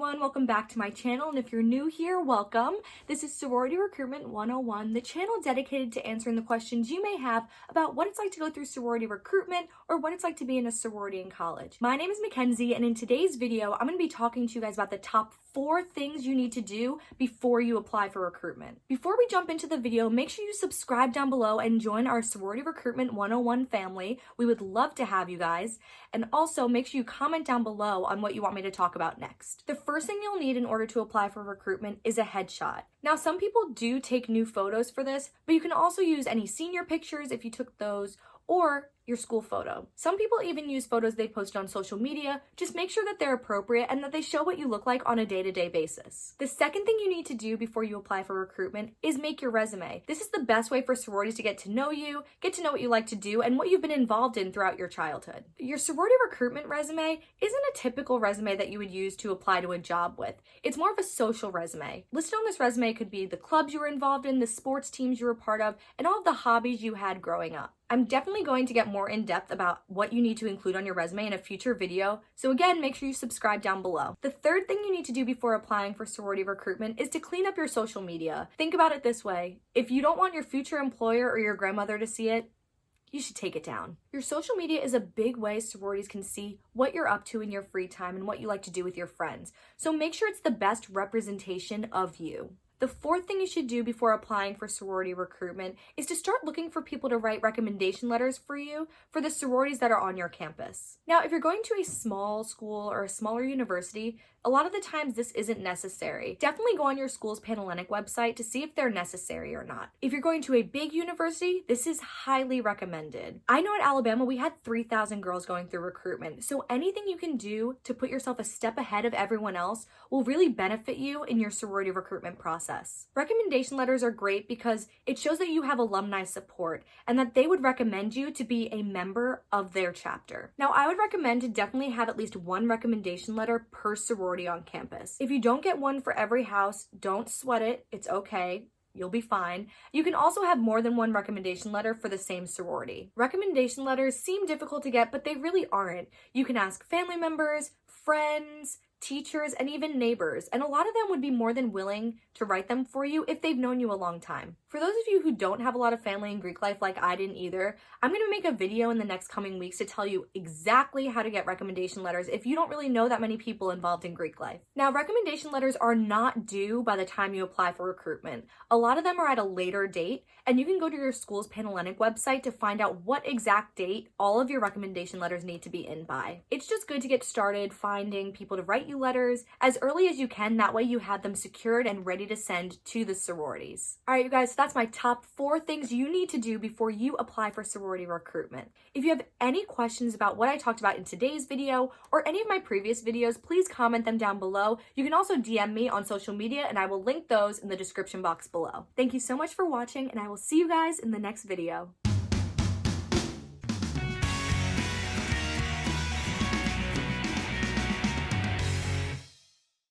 everyone, welcome back to my channel, and if you're new here, welcome. This is Sorority Recruitment 101, the channel dedicated to answering the questions you may have about what it's like to go through sorority recruitment or what it's like to be in a sorority in college. My name is MacKenzie, and in today's video, I'm going to be talking to you guys about the top 4 things you need to do before you apply for recruitment. Before we jump into the video, make sure you subscribe down below and join our Sorority Recruitment 101 family. We would love to have you guys. And also make sure you comment down below on what you want me to talk about next. The first thing you'll need in order to apply for recruitment is a headshot. Now, some people do take new photos for this, but you can also use any senior pictures if you took those, or your school photo. Some people even use photos they posted on social media. Just make sure that they're appropriate and that they show what you look like on a day-to-day basis. The second thing you need to do before you apply for recruitment is make your resume. This is the best way for sororities to get to know you, get to know what you like to do, and what you've been involved in throughout your childhood. Your sorority recruitment resume isn't a typical resume that you would use to apply to a job with. It's more of a social resume. Listed on this resume could be the clubs you were involved in, the sports teams you were part of, and all of the hobbies you had growing up. I'm definitely going to get more in depth about what you need to include on your resume in a future video, so again, make sure you subscribe down below. The third thing you need to do before applying for sorority recruitment is to clean up your social media. Think about it this way: if you don't want your future employer or your grandmother to see it, you should take it down. Your social media is a big way sororities can see what you're up to in your free time and what you like to do with your friends, so make sure it's the best representation of you. The fourth thing you should do before applying for sorority recruitment is to start looking for people to write recommendation letters for you for the sororities that are on your campus. Now, if you're going to a small school or a smaller university, a lot of the times this isn't necessary. Definitely go on your school's Panhellenic website to see if they're necessary or not. If you're going to a big university, this is highly recommended. I know at Alabama we had 3,000 girls going through recruitment, so anything you can do to put yourself a step ahead of everyone else will really benefit you in your sorority recruitment process. Recommendation letters are great because it shows that you have alumni support and that they would recommend you to be a member of their chapter. Now, I would recommend to definitely have at least one recommendation letter per sorority on campus. If you don't get one for every house, don't sweat it. It's okay. You'll be fine. You can also have more than one recommendation letter for the same sorority. Recommendation letters seem difficult to get, but they really aren't. You can ask family members, friends, teachers, and even neighbors, and a lot of them would be more than willing to write them for you if they've known you a long time. For those of you who don't have a lot of family in Greek life like I didn't either, I'm going to make a video in the next coming weeks to tell you exactly how to get recommendation letters if you don't really know that many people involved in Greek life. Now, recommendation letters are not due by the time you apply for recruitment. A lot of them are at a later date, and you can go to your school's Panhellenic website to find out what exact date all of your recommendation letters need to be in by. It's just good to get started finding people to write you letters as early as you can. That way you have them secured and ready to send to the sororities. All right, you guys, so that's my top 4 things you need to do before you apply for sorority recruitment. If you have any questions about what I talked about in today's video or any of my previous videos, please comment them down below. You can also DM me on social media and I will link those in the description box below. Thank you so much for watching, and I will see you guys in the next video.